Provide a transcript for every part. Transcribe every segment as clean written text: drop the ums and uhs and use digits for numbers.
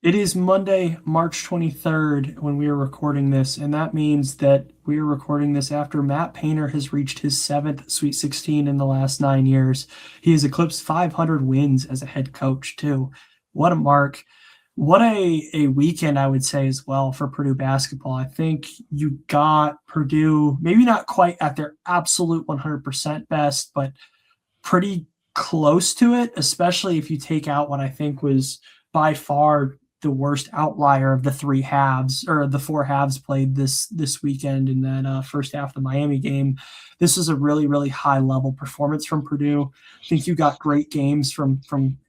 It is Monday, March 23rd when we are recording this, and that means that we are recording this after Matt Painter has reached his seventh Sweet 16 in the last 9 years. He has eclipsed 500 wins as a head coach, too. What a mark. What a weekend, I would say, as well, for Purdue basketball. I think you got Purdue, maybe not quite at their absolute 100% best, but pretty close to it, especially if you take out what I think was by far the worst outlier of the three halves or the four halves played this weekend in that first half of the Miami game. This is a really high level performance from Purdue. I think you got great games from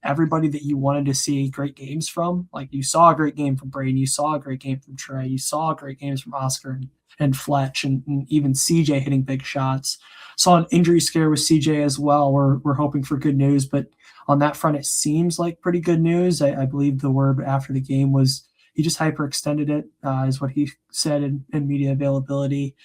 everybody that you wanted to see great games from. Like you saw a great game from Braden, you saw a great game from Trey, you saw great games from Oscar and Fletch and even CJ hitting big shots. Saw an injury scare with CJ as well. We're hoping for good news, but on that front, it seems like pretty good news. I believe the word after the game was he just hyperextended it, is what he said in media availability.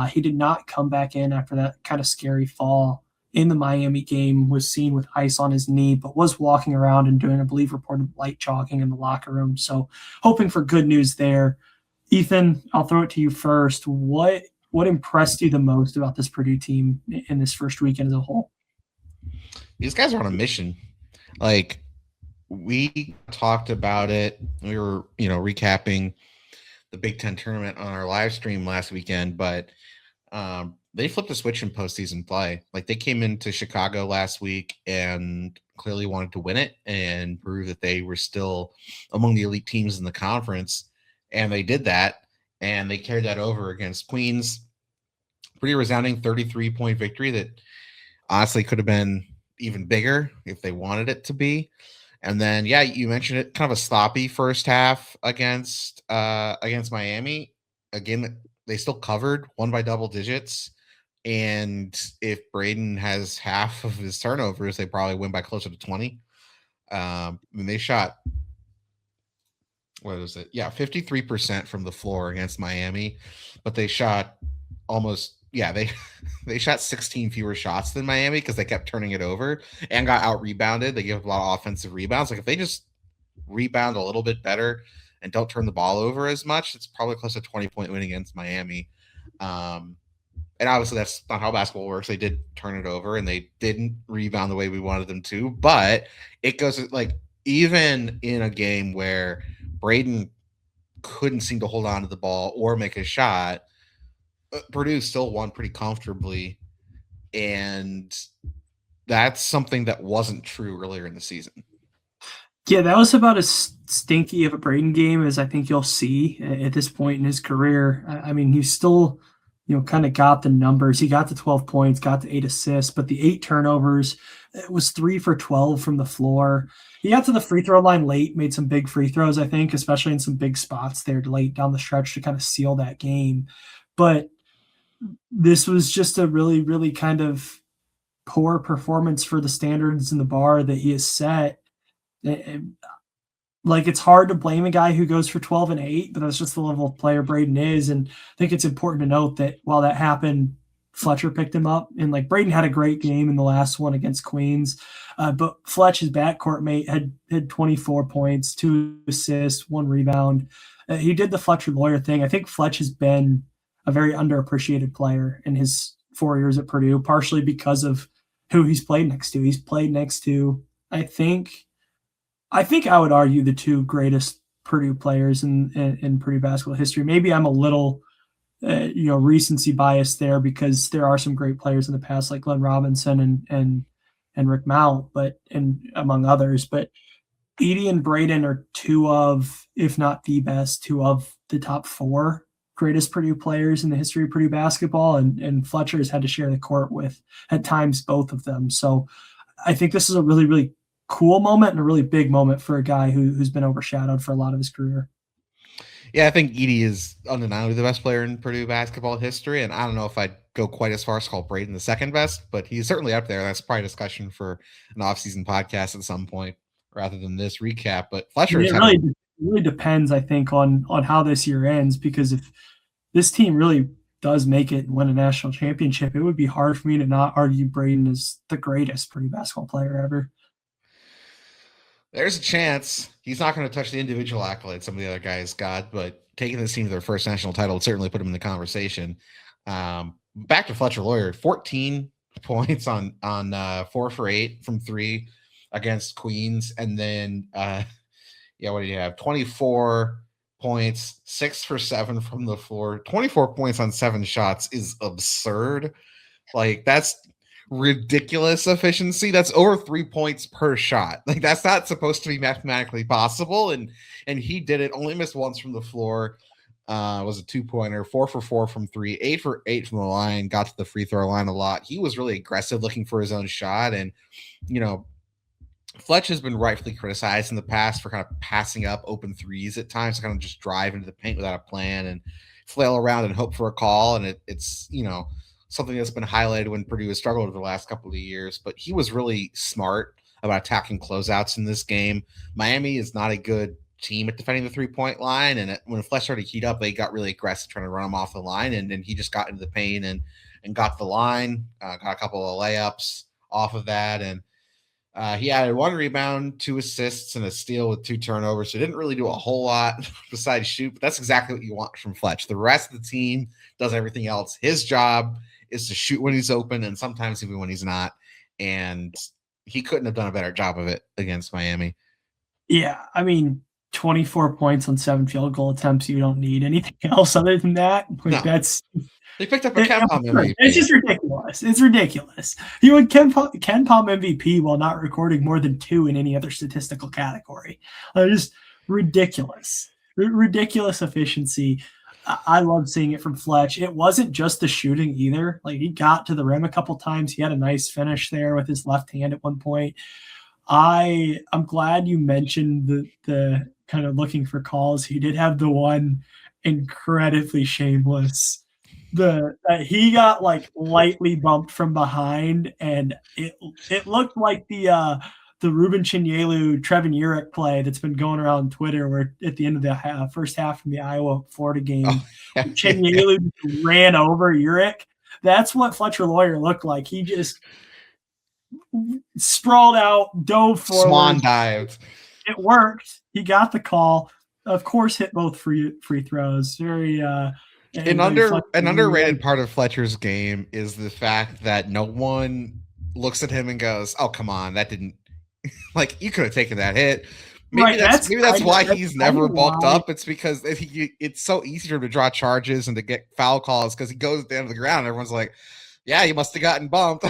He did not come back in after that kind of scary fall in the Miami game, was seen with ice on his knee, but was walking around and doing, I believe, reported light jogging in the locker room. So hoping for good news there. Ethan, I'll throw it to you first. What impressed you the most about this Purdue team in this first weekend as a whole? These guys are on a mission. Like, we talked about it. We were, recapping the Big Ten tournament on our live stream last weekend, but they flipped a switch in postseason play. Like, they came into Chicago last week and clearly wanted to win it and prove that they were still among the elite teams in the conference. And they did that, and they carried that over against Queens. Pretty resounding 33-point victory that honestly could have been even bigger if they wanted it to be. And then, yeah, you mentioned it, kind of a sloppy first half against Miami. Again, they still covered, won by double digits. And if Braden has half of his turnovers, they probably win by closer to 20. They shot, what is it? Yeah, 53% from the floor against Miami, but they shot almost, they shot 16 fewer shots than Miami because they kept turning it over and got out rebounded. They give up a lot of offensive rebounds. Like, if they just rebound a little bit better and don't turn the ball over as much, it's probably close to 20-point win against Miami. And obviously that's not how basketball works. They did turn it over and they didn't rebound the way we wanted them to, but it goes like, even in a game where Braden couldn't seem to hold on to the ball or make a shot, Purdue still won pretty comfortably, and that's something that wasn't true earlier in the season. Yeah, that was about as stinky of a Braden game as I think you'll see at this point in his career. I mean, he still, kind of got the numbers. He got the 12 points, got the 8 assists, but the 8 turnovers, it was 3 for 12 from the floor. He got to the free throw line late, made some big free throws, I think, especially in some big spots there late down the stretch to kind of seal that game. But this was just a really kind of poor performance for the standards and the bar that he has set. Like, it's hard to blame a guy who goes for 12 and 8, but that's just the level of player Braden is. And I think it's important to note that while that happened, Fletcher picked him up. And like, Braden had a great game in the last one against Queens. But Fletch's backcourt mate had 24 points, 2 assists, 1 rebound. He did the Fletcher lawyer thing. I think Fletch has been a very underappreciated player in his 4 years at Purdue, partially because of who he's played next to. He's played next to, I think I would argue the 2 greatest Purdue players in Purdue basketball history. Maybe I'm a little, recency bias there because there are some great players in the past like Glenn Robinson and Rick Mount, and among others. But Edey and Braden are 2 of, if not the best, 2 of the top 4 greatest Purdue players in the history of Purdue basketball, and Fletcher has had to share the court with, at times, both of them. So I think this is a really cool moment and a really big moment for a guy who's been overshadowed for a lot of his career. Yeah, I think Edey is undeniably the best player in Purdue basketball history, and I don't know if I'd go quite as far as call Braden the second best, but he's certainly up there. That's probably a discussion for an off-season podcast at some point rather than this recap. But Fletcher has It really depends, I think, on how this year ends, because if this team really does make it and win a national championship, it would be hard for me to not argue Braden is the greatest Purdue basketball player ever. There's a chance he's not going to touch the individual accolades some of the other guys got, but taking this team to their first national title would certainly put him in the conversation. Back to Fletcher Lawyer, 14 points on 4 for 8 from three against Queens, and then what do you have? 24 points, 6 for 7 from the floor. 24 points on 7 shots is absurd. Like, that's ridiculous efficiency. That's over 3 points per shot. Like, that's not supposed to be mathematically possible. And he did it. Only missed once from the floor. Was a 2-pointer, 4 for 4 from three, 8 for 8 from the line, got to the free throw line a lot. He was really aggressive looking for his own shot. And, Fletch has been rightfully criticized in the past for kind of passing up open threes at times, to kind of just drive into the paint without a plan and flail around and hope for a call. And it's something that's been highlighted when Purdue has struggled over the last couple of years. But he was really smart about attacking closeouts in this game. Miami is not a good team at defending the 3-point line, and when Fletch started to heat up, they got really aggressive trying to run him off the line, and then he just got into the paint and got the line, got a couple of layups off of that, and he added 1 rebound, 2 assists, and a steal with 2 turnovers. So he didn't really do a whole lot besides shoot, but that's exactly what you want from Fletch. The rest of the team does everything else. His job is to shoot when he's open and sometimes even when he's not. And he couldn't have done a better job of it against Miami. Yeah, I mean, 24 points on 7 field goal attempts. You don't need anything else other than that. Like, no. They picked up a Ken Palm MVP. It's just ridiculous. It's ridiculous. He would Ken Palm MVP while not recording more than 2 in any other statistical category. Just ridiculous. Ridiculous efficiency. I love seeing it from Fletch. It wasn't just the shooting either. Like, he got to the rim a couple times. He had a nice finish there with his left hand at one point. I'm glad you mentioned the kind of looking for calls. He did have the one incredibly shameless. He got like lightly bumped from behind, and it looked like the Ruben Chinyelu, Trevin Urich play that's been going around Twitter, where at the end of the first half from the Iowa-Florida game, Chinyelu ran over Urich. That's what Fletcher Lawyer looked like. He just sprawled out, dove forward. Swan dived. It worked. He got the call. Of course, hit both free throws. Very an underrated part of Fletcher's game is the fact that no one looks at him and goes, "Oh, come on, that didn't like you could have taken that hit." Maybe that's why he's never bulked up. It's because it's so easy for him to draw charges and to get foul calls because he goes at the end of the ground. And everyone's like, "Yeah, you must have gotten bumped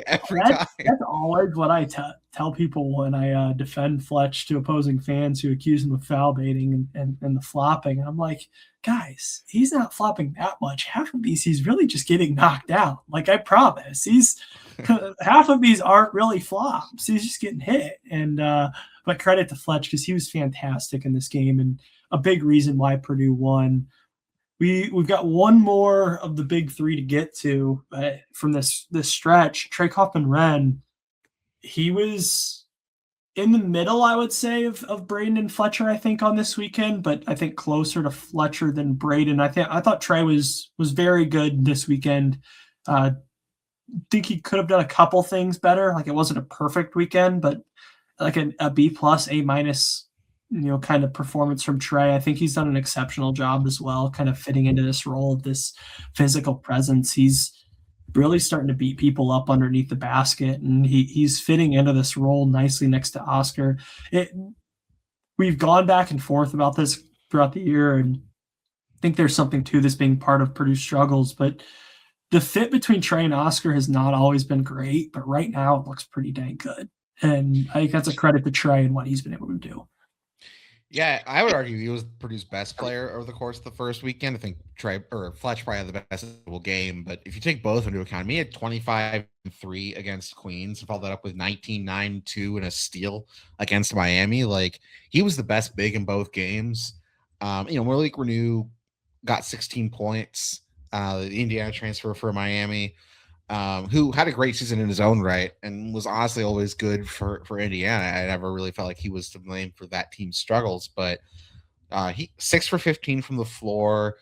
every time." That's always what I tell people when I defend Fletch to opposing fans who accuse him of foul baiting and the flopping. I'm like, guys, he's not flopping that much. Half of these, he's really just getting knocked out. Like, I promise. Half of these aren't really flops. He's just getting hit. And but credit to Fletch, because he was fantastic in this game and a big reason why Purdue won. We've got one more of the big 3 to get to from this stretch. Trey Kaufman-Renn, he was in the middle, I would say, of Braden and Fletcher, I think, on this weekend, but I think closer to Fletcher than Braden. I thought Trey was very good this weekend. Think he could have done a couple things better. Like, it wasn't a perfect weekend, but like a B+, A-, kind of performance from Trey. I think he's done an exceptional job as well, kind of fitting into this role of this physical presence. He's really starting to beat people up underneath the basket, and he's fitting into this role nicely next to Oscar. We've gone back and forth about this throughout the year, and I think there's something to this being part of Purdue's struggles, but the fit between Trey and Oscar has not always been great, but right now it looks pretty dang good. And I think that's a credit to Trey and what he's been able to do. Yeah, I would argue he was Purdue's best player over the course of the first weekend. I think Fletch probably had the best game, but if you take both into account, he had 25-3 against Queens and followed that up with 19-9-2 and a steal against Miami. Like, he was the best big in both games. Malik Renew got 16 points. The Indiana transfer for Miami, who had a great season in his own right and was honestly always good for Indiana. I never really felt like he was to blame for that team's struggles, but he 6 for 15 from the floor,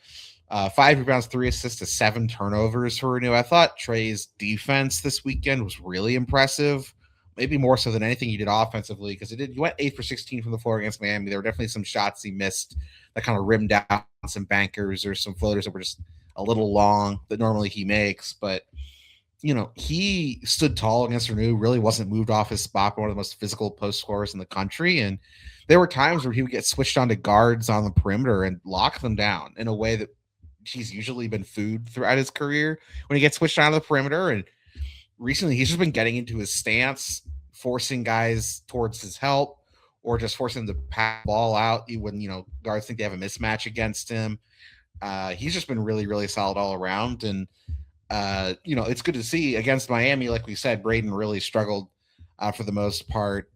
5 rebounds, 3 assists to 7 turnovers for Renew. I thought Trey's defense this weekend was really impressive. maybe more so than anything he did offensively, because he went 8 for 16 from the floor against Miami. There were definitely some shots he missed that kind of rimmed out some bankers or some floaters that were just a little long that normally he makes. But, he stood tall against Purdue, really wasn't moved off his spot, one of the most physical post scorers in the country. And there were times where he would get switched onto guards on the perimeter and lock them down in a way that he's usually been food throughout his career when he gets switched onto the perimeter. And recently he's just been getting into his stance, forcing guys towards his help, or just forcing them to pass the ball out when, guards think they have a mismatch against him. He's just been really, really solid all around. And, it's good to see against Miami. Like we said, Braden really struggled for the most part,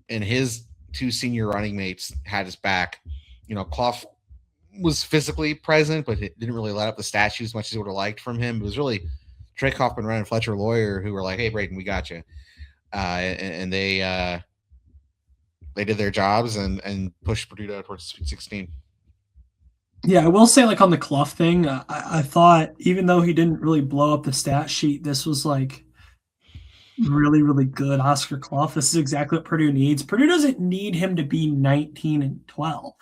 and his two senior running mates had his back. Clough was physically present, but it didn't really let up the stat sheet as much as he would have liked from him. It was really Trey Kaufman and Fletcher Lawyer who were like, "Hey, Braden, we got you," and they did their jobs and pushed Purdue towards Sweet 16. Yeah, I will say, like, on the Clough thing, I thought even though he didn't really blow up the stat sheet, this was like really, really good Oscar Clough. This is exactly what Purdue needs. Purdue doesn't need him to be 19 and 12.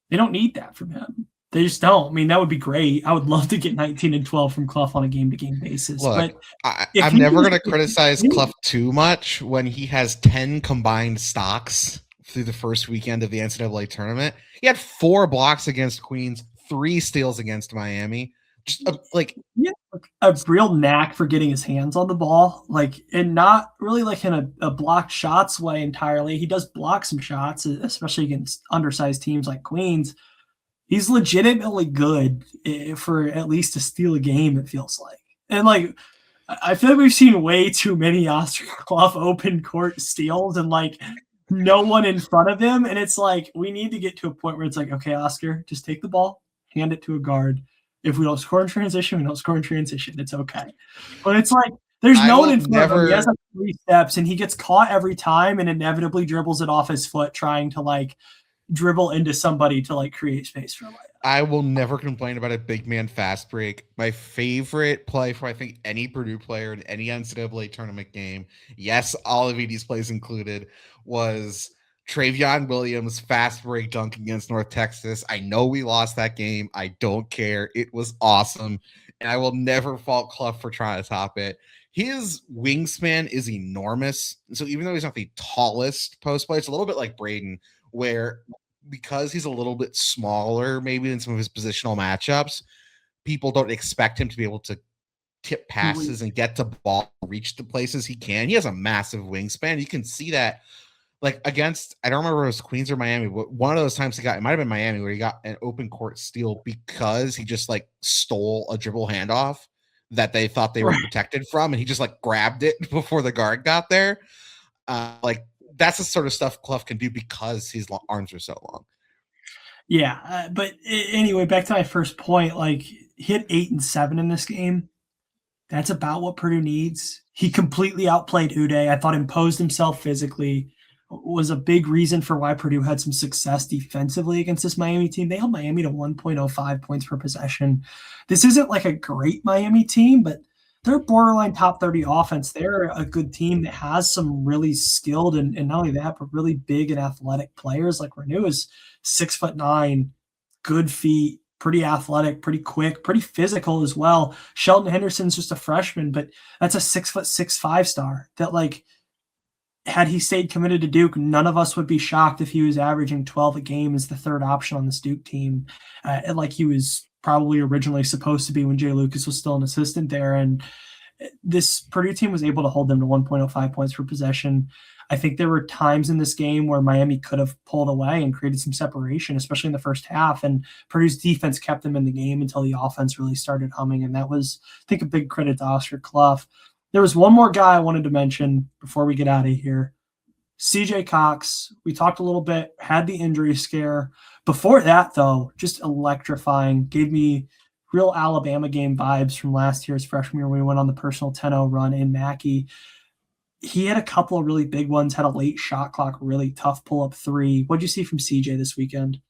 They don't need that from him. They just don't. I mean, that would be great. I would love to get 19 and 12 from Clough on a game-to-game basis. Look, but I'm never going to criticize Clough too much when he has 10 combined stocks through the first weekend of the NCAA tournament. He had 4 blocks against Queens, 3 steals against Miami. Just a real knack for getting his hands on the ball, and not really like in a blocked shots way entirely. He does block some shots, especially against undersized teams like Queens. He's legitimately good for at least to steal a game, it feels like. And I feel like we've seen way too many Oscar Clough open court steals and no one in front of him. And it's like, we need to get to a point where it's like, okay, Oscar, just take the ball, hand it to a guard. If we don't score in transition, we don't score in transition. It's okay. But it's like, there's no one in front of him. He has 3 steps and he gets caught every time and inevitably dribbles it off his foot trying to dribble into somebody to create space for a layup. I will never complain about a big man fast break. My favorite play for I think any Purdue player in any NCAA tournament game, yes, all of ED's plays included, was Travion Williams fast break dunk against North Texas. I know we lost that game. I don't care. It was awesome. And I will never fault Clough for trying to top it. His wingspan is enormous. So even though he's not the tallest post player, it's a little bit like Braden, where because he's a little bit smaller, maybe in some of his positional matchups, people don't expect him to be able to tip passes and get the ball, reach the places he can. He has a massive wingspan. You can see that against, I don't remember if it was Queens or Miami, but one of those times it might have been Miami, where he got an open court steal because he just stole a dribble handoff that they thought they were protected from. And he just grabbed it before the guard got there. That's the sort of stuff Clough can do because his arms are so long. Yeah. But anyway, back to my first point, hit 8 and 7 in this game. That's about what Purdue needs. He completely outplayed Uday. I thought imposed himself physically, was a big reason for why Purdue had some success defensively against this Miami team. They held Miami to 1.05 points per possession. This isn't a great Miami team, but they're borderline top 30 offense. They're a good team that has some really skilled and not only that, but really big and athletic players. Renew is 6'9", good feet, pretty athletic, pretty quick, pretty physical as well. Shelton Henderson's just a freshman, but that's a 6'6" 5-star that had he stayed committed to Duke, none of us would be shocked if he was averaging 12 a game as the third option on this Duke team. He was probably originally supposed to be when Jay Lucas was still an assistant there. And this Purdue team was able to hold them to 1.05 points per possession. I think there were times in this game where Miami could have pulled away and created some separation, especially in the first half. And Purdue's defense kept them in the game until the offense really started humming. And that was, I think, a big credit to Oscar Clough. There was one more guy I wanted to mention before we get out of here. CJ Cox, we talked a little bit, had the injury scare. Before that, though, just electrifying. Gave me real Alabama game vibes from last year's freshman year when we went on the personal 10-0 run in Mackey. He had a couple of really big ones, had a late shot clock, really tough pull-up 3. What'd you see from CJ this weekend?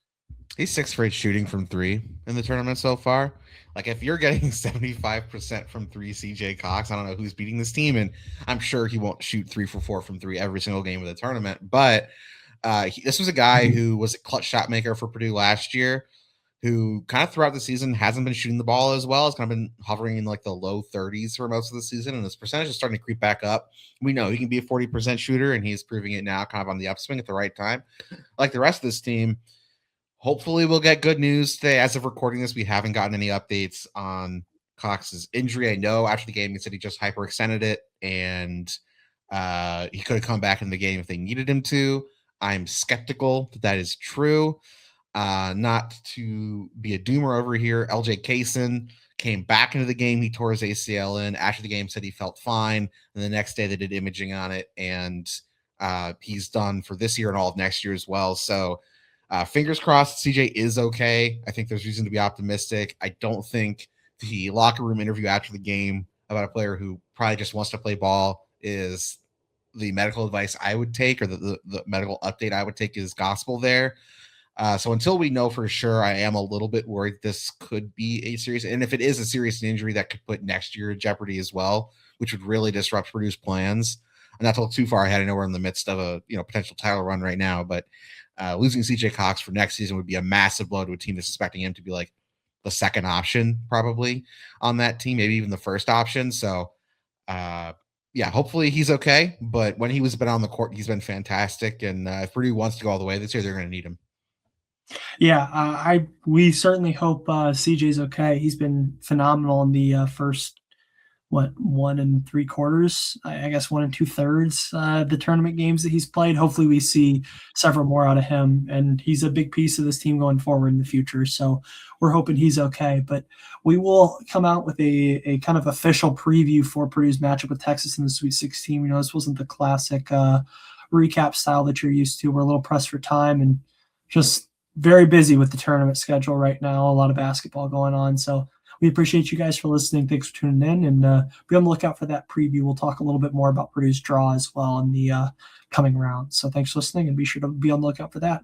He's sixth rate shooting from three in the tournament so far. Like if you're getting 75% from three, CJ Cox, I don't know who's beating this team, and I'm sure he won't shoot 3 for 4 from three every single game of the tournament. But this was a guy who was a clutch shot maker for Purdue last year, who kind of throughout the season hasn't been shooting the ball as well. It's kind of been hovering in like the low 30s for most of the season, and his percentage is starting to creep back up. We know he can be a 40% shooter, and he's proving it now, kind of on the upswing at the right time. Like the rest of this team, hopefully we'll get good news today. As of recording this, we haven't gotten any updates on Cox's injury. I know after the game he said he just hyperextended it, and he could have come back in the game if they needed him to. I'm skeptical that is true. Not to be a doomer over here, LJ Kaysen came back into the game. He tore his ACL in. After the game, said he felt fine. And the next day, they did imaging on it, and he's done for this year and all of next year as well. So, fingers crossed, CJ is okay. I think there's reason to be optimistic. I don't think the locker room interview after the game about a player who probably just wants to play ball is the medical advice I would take, or the medical update I would take is gospel there. So until we know for sure, I am a little bit worried this could be a serious, and if it is a serious injury, that could put next year in jeopardy as well, which would really disrupt Purdue's plans. I'm not told too far ahead. I know we're in the midst of a potential title run right now, but losing CJ Cox for next season would be a massive blow to a team that's expecting him to be like the second option probably on that team, maybe even the first option. So yeah, hopefully he's okay. But when he was been on the court, he's been fantastic. And if Purdue wants to go all the way this year, they're going to need him. Yeah, we certainly hope CJ's okay. He's been phenomenal in the first 1 3/4, I guess 1 2/3 the tournament games that he's played. Hopefully we see several more out of him, and he's a big piece of this team going forward in the future. So we're hoping he's okay. But we will come out with a kind of official preview for Purdue's matchup with Texas in the Sweet 16. This wasn't the classic recap style that you're used to. We're a little pressed for time and just very busy with the tournament schedule right now. A lot of basketball going on. So we appreciate you guys for listening. Thanks for tuning in, and be on the lookout for that preview. We'll talk a little bit more about Purdue's draw as well in the coming round. So thanks for listening, and be sure to be on the lookout for that.